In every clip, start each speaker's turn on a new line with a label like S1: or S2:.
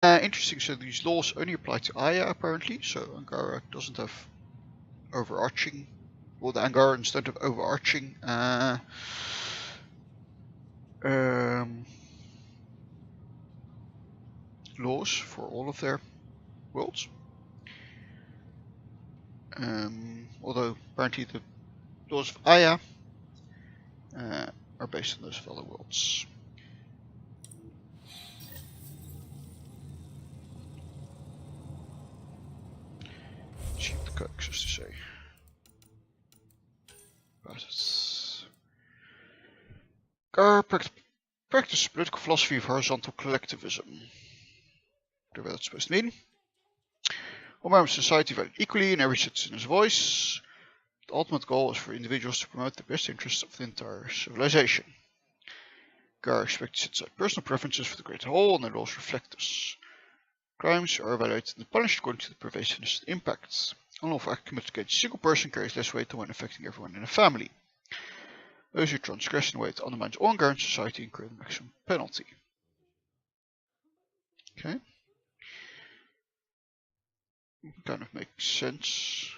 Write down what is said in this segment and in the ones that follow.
S1: Interesting, so these laws only apply to Aya apparently, so Angara doesn't have overarching, well the Angarans don't have overarching laws for all of their worlds. Although apparently the laws of Aya are based on those of other worlds. Let's see what the codex has to say about it. Gar practice political philosophy of horizontal collectivism. Whatever that's supposed to mean. All members of society valued equally and every citizen has a voice. The ultimate goal is for individuals to promote the best interests of the entire civilization. Gar expects to set aside personal preferences for the greater whole, and their laws reflect this. Crimes are evaluated and punished according to the pervasiveness of the impacts. Unlawful act committed against a single person carries less weight than one affecting everyone in a family. Those who transgress in a way that undermines all Angaran society incur the maximum penalty. Okay. Kind of makes sense.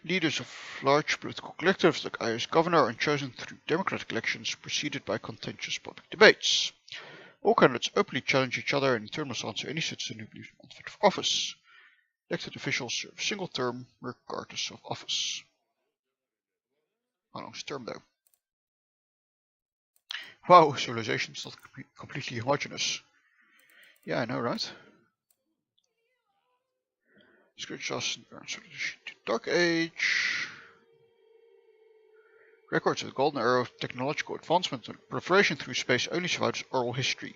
S1: Leaders of large political collectives like Aya's governor are chosen through democratic elections preceded by contentious public debates. All candidates openly challenge each other and in turn must answer any citizen who believes unfit for office. Elected officials serve a single term regardless of office. How long's the term though? Wow, civilization is not completely homogeneous. Yeah, I know, right? Scourge us to Dark Age. Records of the Golden Era of technological advancement and proliferation through space only survive as oral history.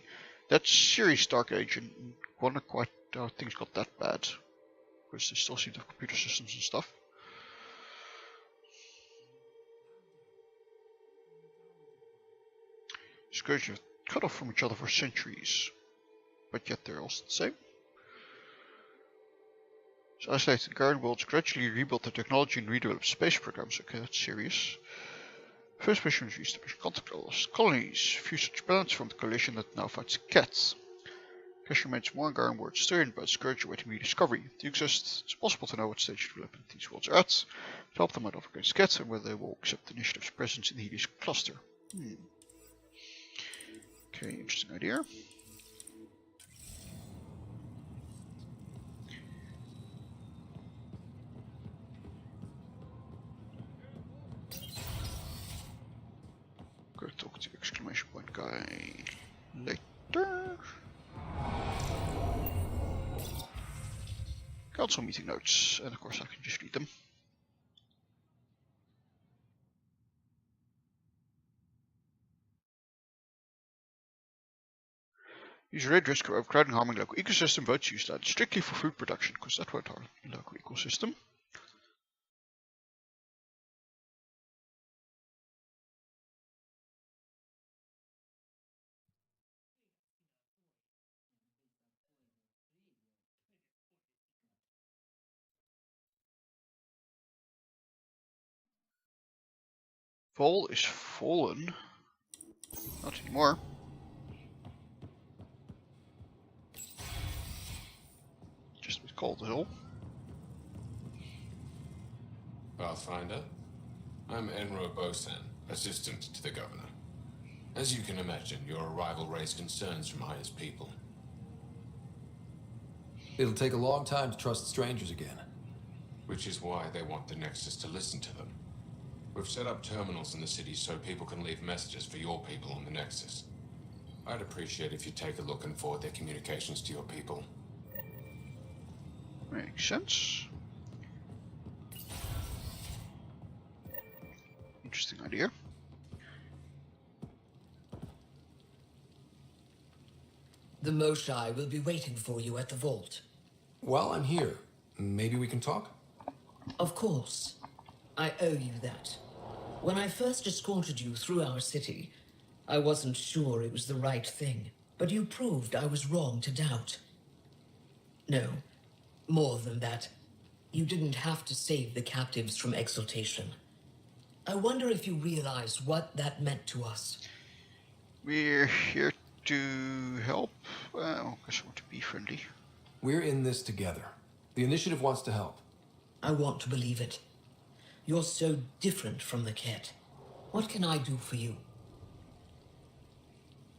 S1: That's serious Dark Age, and I wonder quite how things got that bad. Because they still seem to have computer systems and stuff. Scourge have cut off from each other for centuries, but yet they're all the same. So isolated Angaran worlds gradually rebuilt their technology and redeveloped space programs. Okay, that's serious. First mission was re-establish contact with lost colonies. Few such balance from the coalition that now fights cats. Cash remains more Angaran worlds stirred by Scourge awaiting rediscovery. To exist, it's possible to know what stage of development these worlds are at, to help them out off against cats, and whether they will accept the initiative's presence in the Helios cluster. Okay, interesting idea. Gotta talk to the exclamation point guy later. Council meeting notes, and of course I can just read them. Use red risk of overcrowding harming local ecosystem. Votes used that strictly for food production, because that won't harm the local ecosystem. Vol is fallen. Not anymore. Just was called the hill.
S2: Pathfinder, I'm Enro Bosan, assistant to the governor. As you can imagine, your arrival raised concerns from Aya's people.
S3: It'll take a long time to trust strangers again.
S2: Which is why they want the Nexus to listen to them. We've set up terminals in the city so people can leave messages for your people on the Nexus. I'd appreciate if you take a look and forward their communications to your people.
S1: Makes sense. Interesting idea.
S4: The Moshai will be waiting for you at the vault.
S3: While I'm here, maybe we can talk?
S4: Of course. I owe you that. When I first escorted you through our city, I wasn't sure it was the right thing, but you proved I was wrong to doubt. No, more than that. You didn't have to save the captives from exaltation. I wonder if you realize what that meant to us.
S1: We're here to help? I guess I want to be friendly.
S3: We're in this together. The initiative wants to help.
S4: I want to believe it. You're so different from the Ket. What can I do for you?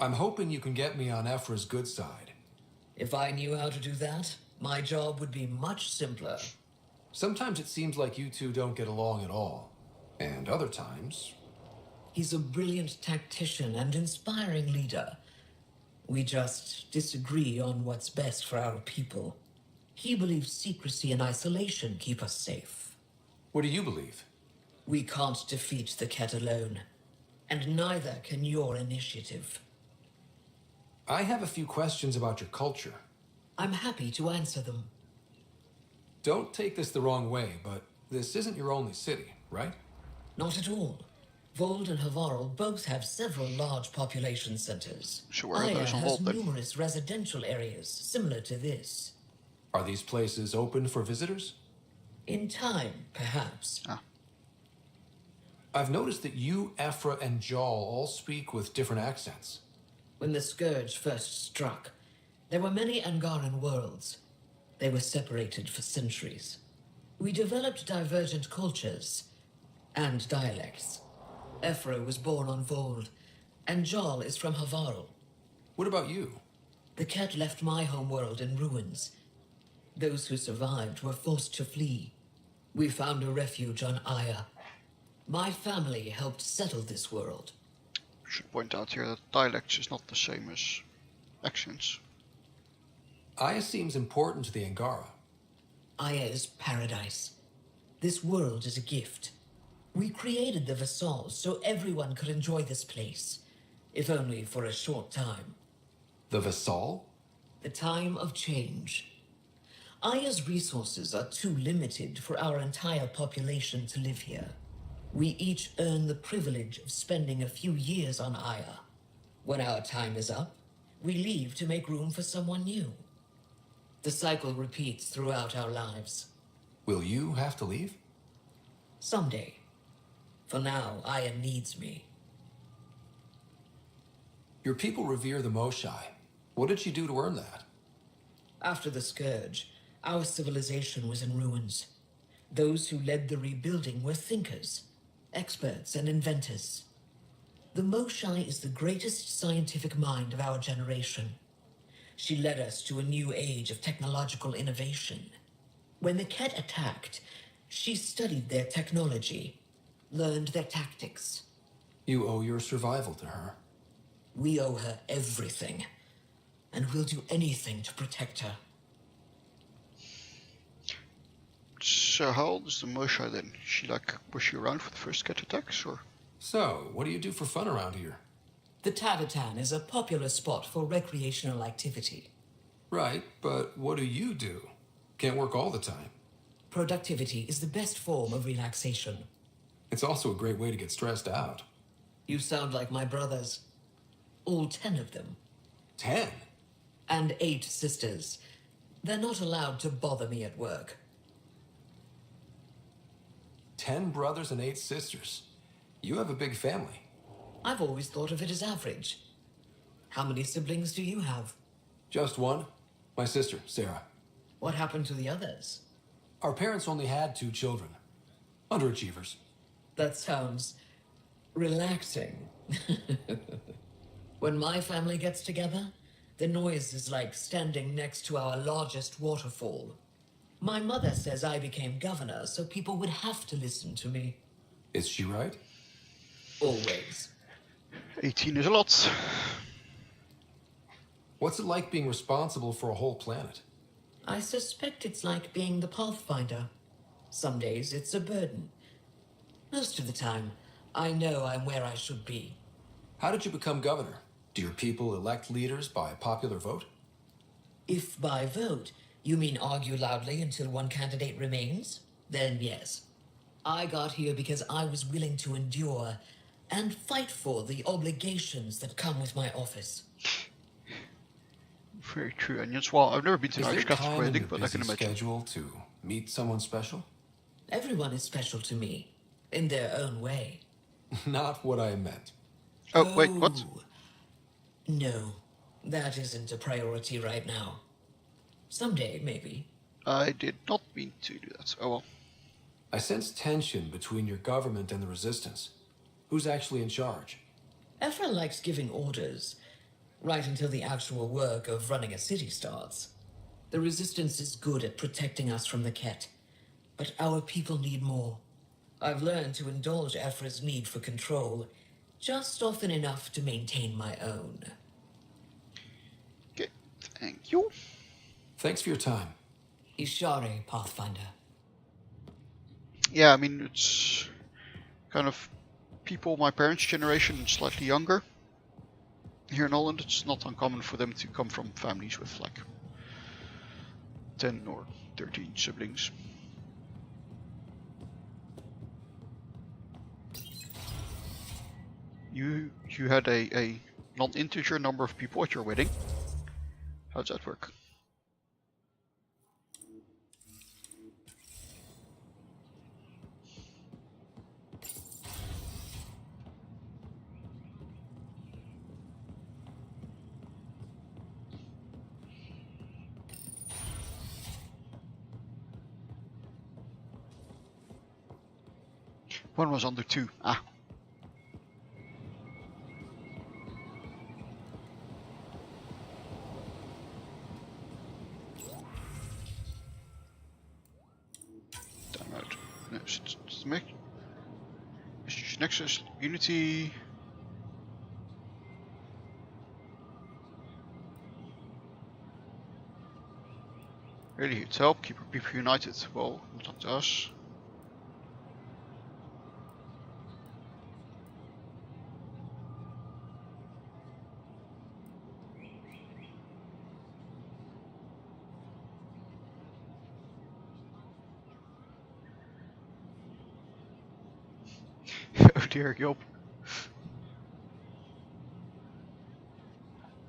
S3: I'm hoping you can get me on Ephra's good side.
S4: If I knew how to do that, my job would be much simpler.
S3: Sometimes it seems like you two don't get along at all. And other times...
S4: He's a brilliant tactician and inspiring leader. We just disagree on what's best for our people. He believes secrecy and isolation keep us safe.
S3: What do you believe?
S4: We can't defeat the Ket alone. And neither can your initiative.
S3: I have a few questions about your culture.
S4: I'm happy to answer them.
S3: Don't take this the wrong way, but this isn't your only city, right?
S4: Not at all. Vold and Havarl both have several large population centers.
S1: So where are
S4: Aya
S1: those
S4: has
S1: involved then?
S4: numerous residential areas similar to this.
S3: Are these places open for visitors?
S4: In time, perhaps.
S3: I've noticed that you, Ephra, and Jal all speak with different accents.
S4: When the Scourge first struck, there were many Angaran worlds. They were separated for centuries. We developed divergent cultures and dialects. Ephra was born on Vold, and Jal is from Havarl.
S3: What about you?
S4: The Ket left my homeworld in ruins. Those who survived were forced to flee. We found a refuge on Aya. My family helped settle this world.
S1: Should point out here that dialects is not the same as accents.
S3: Aya seems important to the Angara.
S4: Aya is paradise. This world is a gift. We created the Vassals so everyone could enjoy this place, if only for a short time.
S3: The Vassal?
S4: The time of change. Aya's resources are too limited for our entire population to live here. We each earn the privilege of spending a few years on Aya. When our time is up, we leave to make room for someone new. The cycle repeats throughout our lives.
S3: Will you have to leave?
S4: Someday. For now, Aya needs me.
S3: Your people revere the Moshai. What did she do to earn that?
S4: After the Scourge, our civilization was in ruins. Those who led the rebuilding were thinkers, experts, and inventors. The Moshai is the greatest scientific mind of our generation. She led us to a new age of technological innovation. When the Ket attacked, she studied their technology, learned their tactics.
S3: You owe your survival to her.
S4: We owe her everything, and we'll do anything to protect her.
S1: So how old is the Moshe then? Was she around for the first Ket attacks, or?
S3: So, what do you do for fun around here?
S4: The Tadatan is a popular spot for recreational activity.
S3: Right, but what do you do? Can't work all the time.
S4: Productivity is the best form of relaxation.
S3: It's also a great way to get stressed out.
S4: You sound like my brothers. All 10 of them.
S3: 10?
S4: And 8 sisters. They're not allowed to bother me at work.
S3: 10 brothers and 8 sisters. You have a big family.
S4: I've always thought of it as average. How many siblings do you have?
S3: Just one. My sister, Sarah.
S4: What happened to the others?
S3: Our parents only had 2 children. Underachievers.
S4: That sounds relaxing. When my family gets together, the noise is like standing next to our largest waterfall. My mother says I became governor so people would have to listen to me.
S3: Is she right?
S4: Always.
S1: 18 is a lot.
S3: What's it like being responsible for a whole planet?
S4: I suspect it's like being the Pathfinder. Some days it's a burden. Most of the time, I know I'm where I should be.
S3: How did you become governor? Do your people elect leaders by popular vote?
S4: If by vote, you mean argue loudly until one candidate remains, then yes. I got here because I was willing to endure and fight for the obligations that come with my office.
S1: Very true, Onions. Well, I've never been to
S3: Is
S1: an
S3: there
S1: Irish Catholic
S3: time in
S1: wedding,
S3: your
S1: but I can
S3: busy
S1: imagine.
S3: schedule to meet someone special?
S4: Everyone is special to me, in their own way.
S3: Not what I meant.
S1: Oh, wait, what?
S4: No. That isn't a priority right now. Someday, maybe.
S1: I did not mean to do that. Oh well.
S3: I sense tension between your government and the Resistance. Who's actually in charge?
S4: Ephra likes giving orders, right until the actual work of running a city starts. The Resistance is good at protecting us from the Ket, but our people need more. I've learned to indulge Ephra's need for control, just often enough to maintain my own.
S1: Okay, thank you.
S3: Thanks for your time.
S4: Ishare, Pathfinder.
S1: Yeah, I mean, it's kind of people my parents' generation and slightly younger. Here in Holland, it's not uncommon for them to come from families with like 10 or 13 siblings. You had a non-integer number of people at your wedding. How does that work? One was under 2. Ah. Time out. No, it's Nexus, Unity. Really, it's help, keep our people united. Well, not up to us. Oh dear, Job.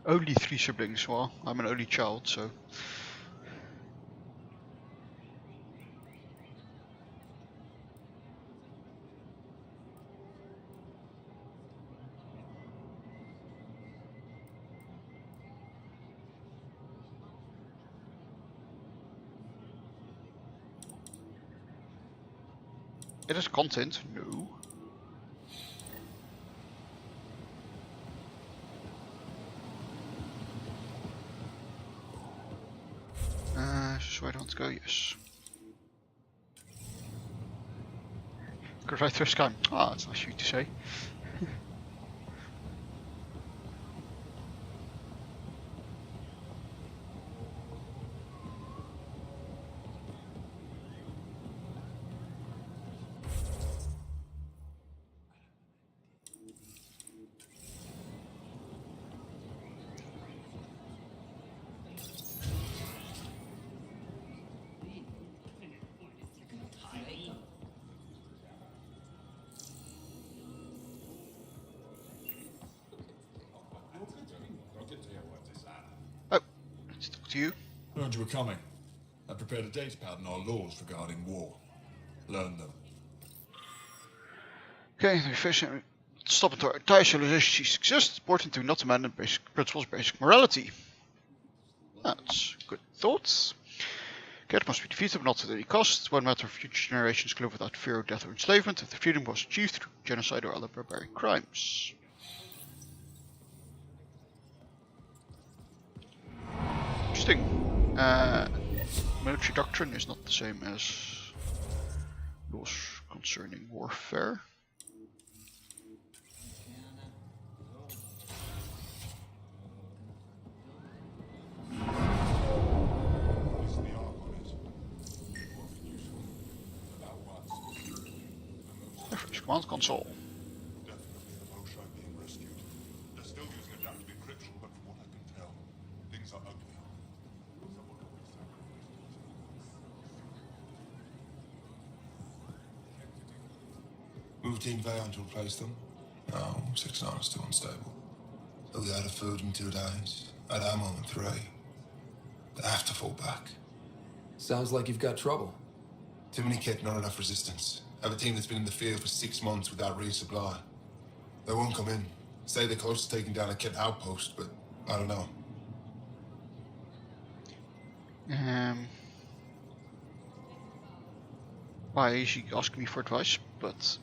S1: Only 3 siblings. Well, I'm an only child, so. It is content? No. Is this where I want to go? Yes. Go right through sky. Ah, that's nice of you to say. Oh, let's talk to you.
S5: Heard you were coming. I prepared a data pad on our laws regarding war. Learn them.
S1: Okay, the efficient stop until our entire civilization ceases to exist. Important to not abandon basic principles of basic morality. That's good thoughts. Cat must be defeated, but not at any cost. One matter of future generations can live without fear of death or enslavement if the freedom was achieved through genocide or other barbaric crimes. Interesting. Military doctrine is not the same as laws concerning warfare. Command console.
S5: Definitely the Moshae being rescued. They're still using it to be cryptal, but from what I can tell, things are ugly.
S6: Move Team Vayon to replace them? No, 6-9 is too unstable. So we out of food in 2 days, out of ammo in 3. They have to fall back.
S3: Sounds like you've got trouble.
S6: Too many kit, not enough resistance. I have a team that's been in the field for 6 months without resupply. They won't come in. Say they're close to taking down a kit outpost, but I don't know.
S1: Why is he asking me for advice? But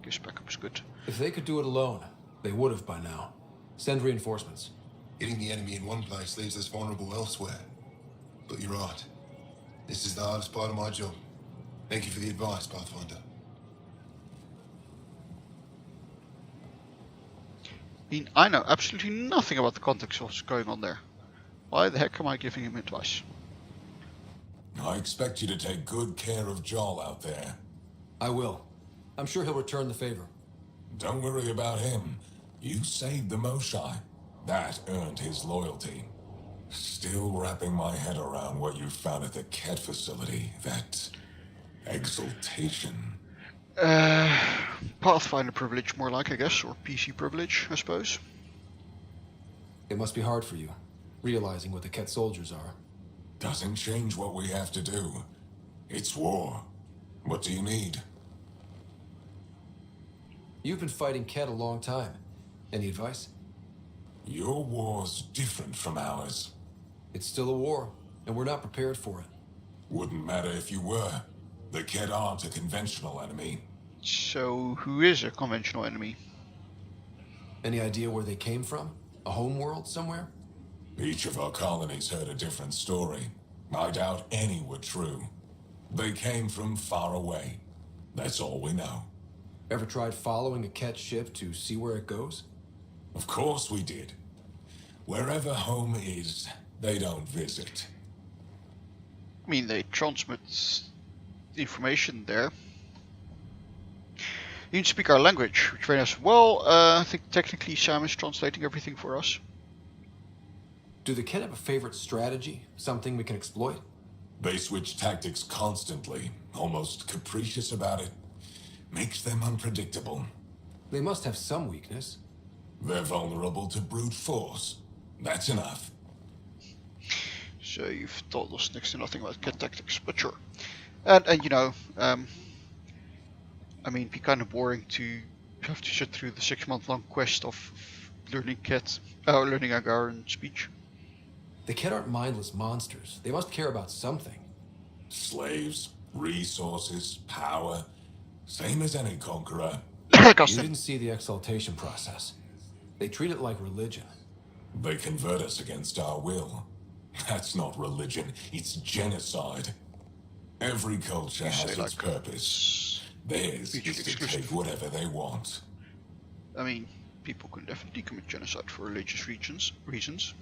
S1: guess backup is good.
S3: If they could do it alone, they would have by now. Send reinforcements.
S6: Hitting the enemy in one place leaves us vulnerable elsewhere. But you're right. This is the hardest part of my job. Thank you for the advice, Pathfinder.
S1: I know absolutely nothing about the context of what's going on there. Why the heck am I giving him advice?
S7: I expect you to take good care of Joel out there.
S3: I will. I'm sure he'll return the favor.
S7: Don't worry about him. You saved the Moshai. That earned his loyalty. Still wrapping my head around what you found at the Ket facility. That exaltation.
S1: Pathfinder privilege more like, I guess, or PC privilege, I suppose.
S3: It must be hard for you, realizing what the Ket soldiers are.
S7: Doesn't change what we have to do. It's war. What do you need?
S3: You've been fighting Ket a long time. Any advice?
S7: Your war's different from ours.
S3: It's still a war, and we're not prepared for it.
S7: Wouldn't matter if you were. The Ket aren't a conventional enemy.
S1: So, who is a conventional enemy?
S3: Any idea where they came from? A home world somewhere?
S7: Each of our colonies heard a different story. I doubt any were true. They came from far away. That's all we know.
S3: Ever tried following a Ket ship to see where it goes?
S7: Of course we did. Wherever home is, they don't visit.
S1: I mean, they transmit information there. You need to speak our language, which very nice. Well, I think technically Sam is translating everything for us.
S3: Do the Ket have a favorite strategy? Something we can exploit?
S7: They switch tactics constantly, almost capricious about it. Makes them unpredictable.
S3: They must have some weakness.
S7: They're vulnerable to brute force. That's enough.
S1: So you've told us next to nothing about Ket tactics, but sure. And you know, I mean, it'd be kind of boring to have to sit through the 6-month-long quest of learning Ket, learning Agaran speech.
S3: The Ket aren't mindless monsters. They must care about something.
S7: Slaves, resources, power. Same as any conqueror.
S3: You didn't see the exaltation process. They treat it like religion.
S7: They convert us against our will. That's not religion, it's genocide. Every culture has its purpose. Theirs is to take whatever they want.
S1: I mean, people can definitely commit genocide for religious reasons.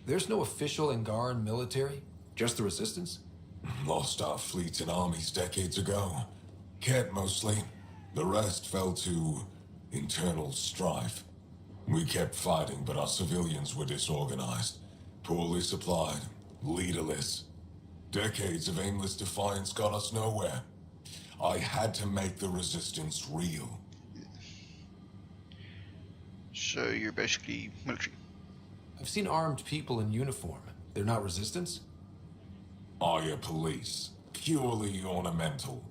S3: There's no official Angaran military? Just the resistance?
S7: Lost our fleets and armies decades ago. Ket mostly. The rest fell to internal strife. We kept fighting, but our civilians were disorganized. Poorly supplied. Leaderless. Decades of aimless defiance got us nowhere. I had to make the resistance real.
S1: So you're basically military.
S3: I've seen armed people in uniform. They're not resistance?
S7: Aya police. Purely ornamental.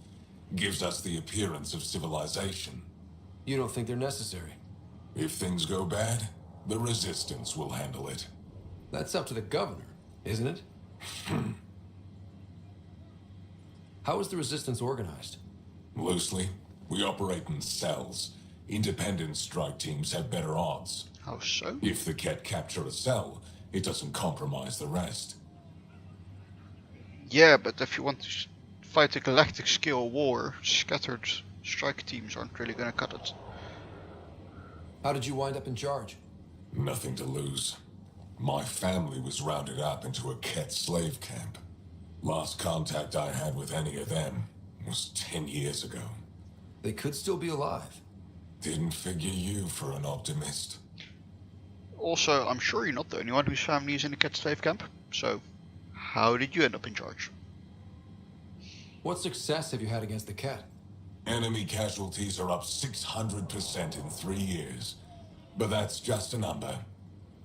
S7: Gives us the appearance of civilization.
S3: You don't think they're necessary?
S7: If things go bad, the resistance will handle it.
S3: That's up to the governor, isn't it? How is the resistance organized?
S7: Loosely, we operate in cells. Independent strike teams have better odds.
S1: How so?
S7: If the Ket capture a cell, it doesn't compromise the rest.
S1: Yeah, but if you want to fight a galactic scale war, scattered strike teams aren't really gonna cut it.
S3: How did you wind up in charge?
S7: Nothing to lose. My family was rounded up into a Ket slave camp. Last contact I had with any of them was 10 years ago.
S3: They could still be alive.
S7: Didn't figure you for an optimist.
S1: Also, I'm sure you're not the only one whose family is in a Ket slave camp. So, how did you end up in charge?
S3: What success have you had against the Ket?
S7: Enemy casualties are up 600% in 3 years. But that's just a number.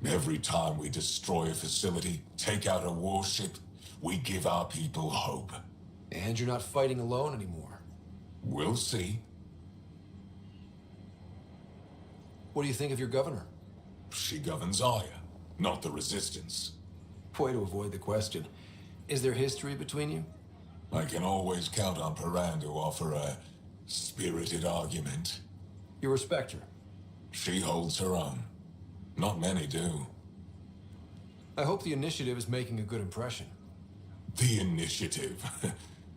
S7: Every time we destroy a facility, take out a warship, we give our people hope.
S3: And you're not fighting alone anymore.
S7: We'll see.
S3: What do you think of your governor?
S7: She governs Aya, not the resistance.
S3: Way to avoid the question. Is there history between you?
S7: I can always count on Paran to offer a spirited argument.
S3: You respect her.
S7: She holds her own. Not many do.
S3: I hope the initiative is making a good impression.
S7: The initiative.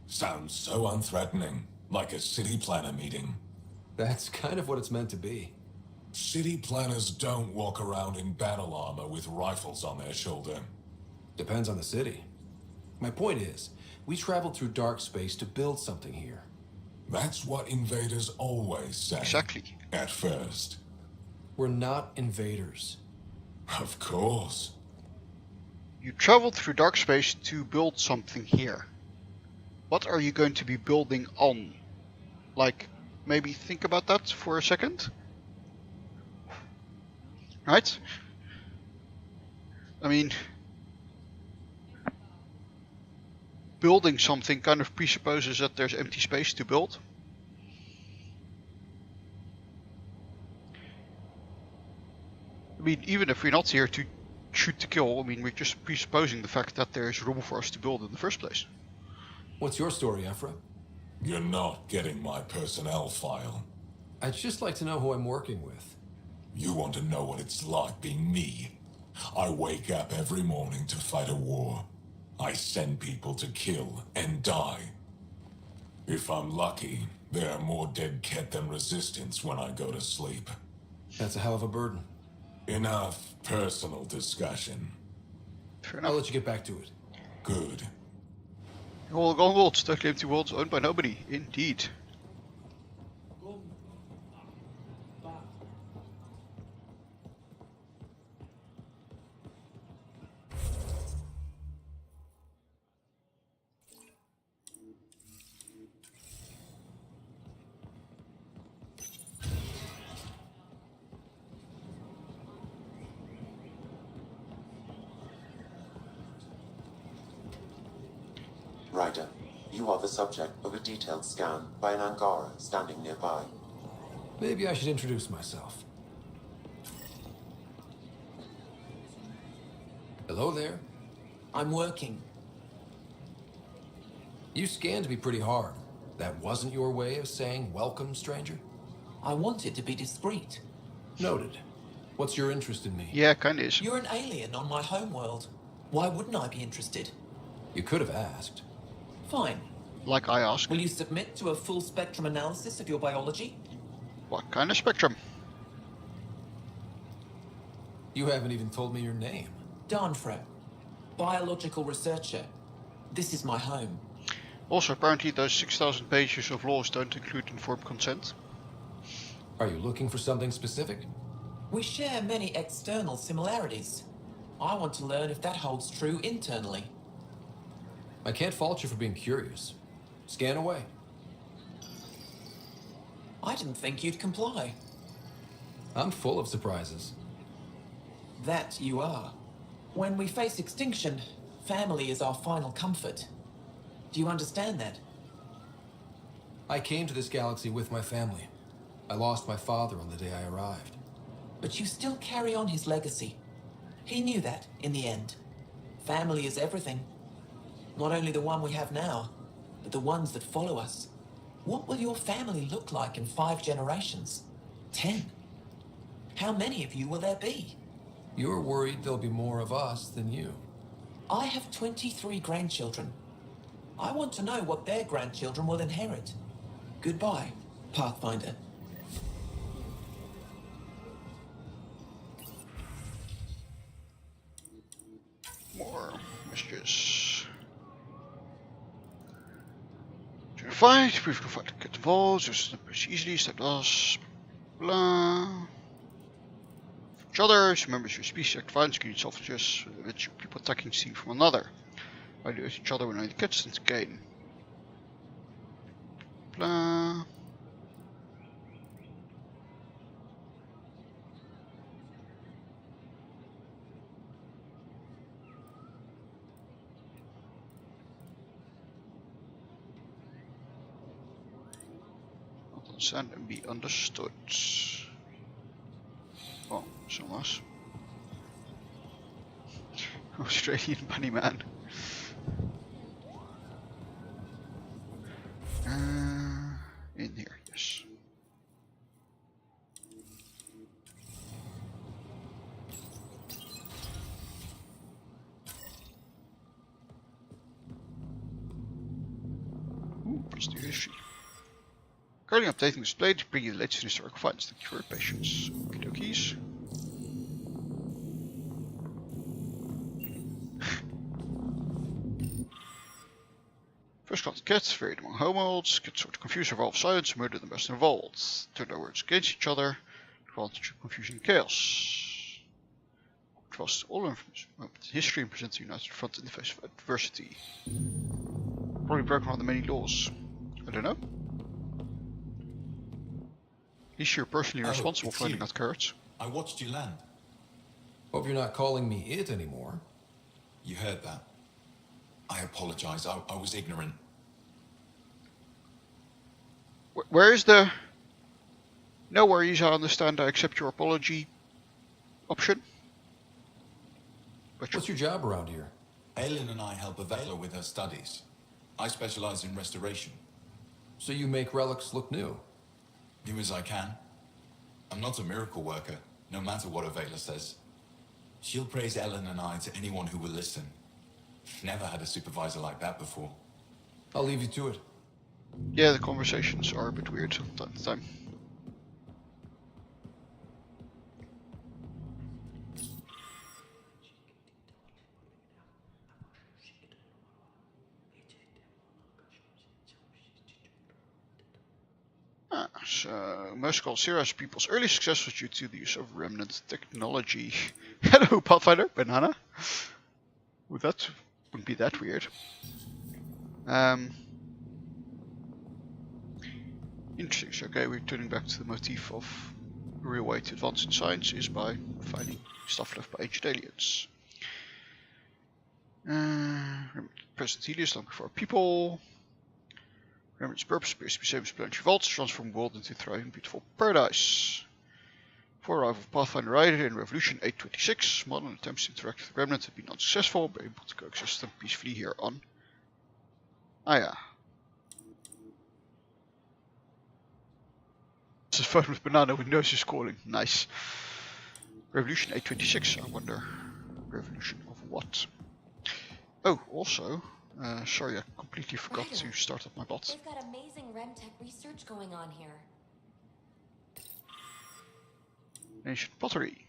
S7: Sounds so unthreatening. Like a city planner meeting.
S3: That's kind of what it's meant to be.
S7: City planners don't walk around in battle armor with rifles on their shoulder.
S3: Depends on the city. My point is, we traveled through dark space to build something here.
S7: That's what invaders always say.
S1: Exactly.
S7: At first.
S3: We're not invaders.
S7: Of course.
S1: You traveled through dark space to build something here. What are you going to be building on? Like, maybe think about that for a second. Right? I mean, building something kind of presupposes that there's empty space to build. I mean, even if we're not here to shoot to kill, I mean, we're just presupposing the fact that there's room for us to build in the first place.
S3: What's your story, Ephra?
S7: You're not getting my personnel file.
S3: I'd just like to know who I'm working with.
S7: You want to know what it's like being me? I wake up every morning to fight a war. I send people to kill and die. If I'm lucky, there are more dead Ket than resistance when I go to sleep.
S3: That's a hell of a burden.
S7: Enough personal discussion.
S1: Fair
S3: I'll
S1: enough.
S3: let you get back to it.
S7: Good.
S1: All gone worlds, totally empty worlds owned by nobody. Indeed.
S8: Ryder, you are the subject of a detailed scan by an Angara standing nearby.
S3: Maybe I should introduce myself. Hello there.
S9: I'm working.
S3: You scanned me pretty hard. That wasn't your way of saying welcome, stranger?
S9: I wanted to be discreet.
S3: Noted. What's your interest in me?
S1: Yeah, kinda is.
S9: You're an alien on my homeworld. Why wouldn't I be interested?
S3: You could have asked.
S9: Fine.
S1: Like I asked.
S9: Will you submit to a full spectrum analysis of your biology?
S1: What kind of spectrum?
S3: You haven't even told me your name.
S9: Darnfro. Biological researcher. This is my home.
S1: Also, apparently those 6,000 pages of laws don't include informed consent.
S3: Are you looking for something specific?
S9: We share many external similarities. I want to learn if that holds true internally.
S3: I can't fault you for being curious. Scan away.
S9: I didn't think you'd comply.
S3: I'm full of surprises.
S9: That you are. When we face extinction, family is our final comfort. Do you understand that?
S3: I came to this galaxy with my family. I lost my father on the day I arrived.
S9: But you still carry on his legacy. He knew that, in the end. Family is everything. Not only the one we have now, but the ones that follow us. What will your family look like in 5 generations? 10? How many of you will there be?
S3: You're worried there'll be more of us than you.
S9: I have 23 grandchildren. I want to know what their grandchildren will inherit. Goodbye, Pathfinder.
S1: More messages. To the fight, brief to fight, get involved, just easily, step us, blah. Each other, remember your species act violence, can yourself just let your people attacking steam from another. While you hit each other when only gets to gain. Blah. Understand and be understood. Oh, zomaar. Australian bunny man. In here, yes. Ooh, plus 2 history. Currently updating display to bring you the latest historical finds. Thank you for your patience. Okie dokies. First class cats, varied among homeworlds. Cats sort of confuse, revolve silence, murder the best involved. Turn their words against each other. Advantage of confusion and chaos. Trust all information about history and present the united front in the face of adversity. Probably broken all the many laws. I don't know. At least you're personally responsible for finding out carrots.
S10: I watched you land.
S3: Hope you're not calling me it anymore.
S10: You heard that. I apologize. I was ignorant.
S1: Where is the... No worries, I understand, I accept your apology option. But
S3: What's your job around here?
S10: Aylin and I help Avela with her studies. I specialize in restoration.
S3: So you make relics look new?
S10: New as I can. I'm not a miracle worker, no matter what Avela says. She'll praise Ellen and I to anyone who will listen. Never had a supervisor like that before.
S3: I'll leave you to it.
S1: yeah, the conversations are a bit weird from time to time. So, most call Sierra's people's early success was due to the use of remnant technology. Hello, Pathfinder, banana. Well, that wouldn't be that weird. Interesting. So, okay, we're turning back to the motif of the real way to advance in science is by finding stuff left by ancient aliens. Present Helios, long before people. Remember, its purpose appears to be same as planetary vaults, transform world into a thriving, beautiful paradise. Before arrival of Pathfinder Rider in Revolution 826, modern attempts to interact with the remnants have been unsuccessful, but able to coexist them peacefully here on Aya. It's a phone with banana with noses calling. Nice. Revolution 826, I wonder. Revolution of what? Oh, also, sorry, I completely forgot to start up my bot.
S11: They've got amazing RemTech research going on here.
S1: Ancient pottery.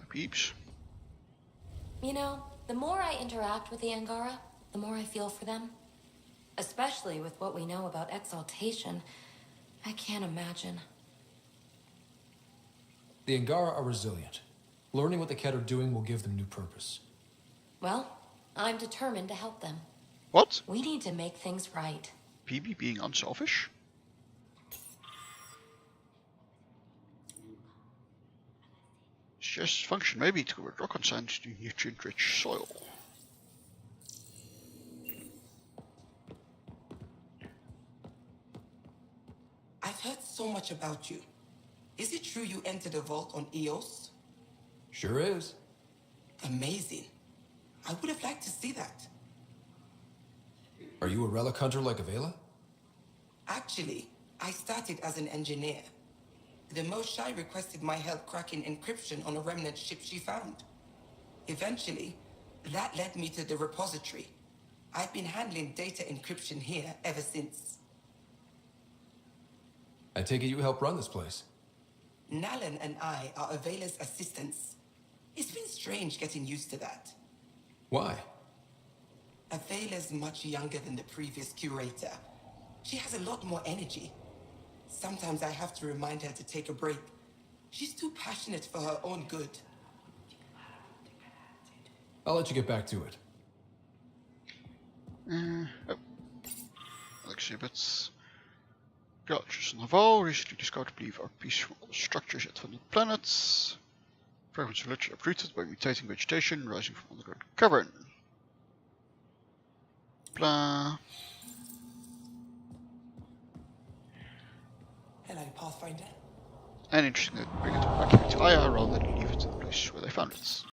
S1: Peeps.
S11: You know, the more I interact with the Angara, the more I feel for them. Especially with what we know about exaltation. I can't imagine.
S3: The Angara are resilient. Learning what the Ket are doing will give them new purpose.
S11: Well, I'm determined to help them.
S1: What?
S11: We need to make things right.
S1: PB being unselfish? Just function maybe to convert rock content to nutrient-rich soil.
S12: I've heard so much about you. Is it true you entered a vault on Eos?
S3: Sure is.
S12: Amazing. I would have liked to see that.
S3: Are you a relic hunter like Avela?
S12: Actually, I started as an engineer. The Moshai requested my help cracking encryption on a remnant ship she found. Eventually, that led me to the repository. I've been handling data encryption here ever since.
S3: I take it you help run this place.
S12: Nalan and I are Avela's assistants. It's been strange getting used to that.
S3: Why?
S12: Avela's much younger than the previous curator. She has a lot more energy. Sometimes I have to remind her to take a break. She's too passionate for her own good.
S3: I'll let you get back to it.
S1: Exhibits. Geologists on Naval recently discovered to believe are peaceful structures yet found on planets. Fragments of literature uprooted by mutating vegetation rising from underground cavern. Blah.
S12: Hello, Pathfinder.
S1: and interesting to bring it back here to Aya rather than leave it to the place where they found it.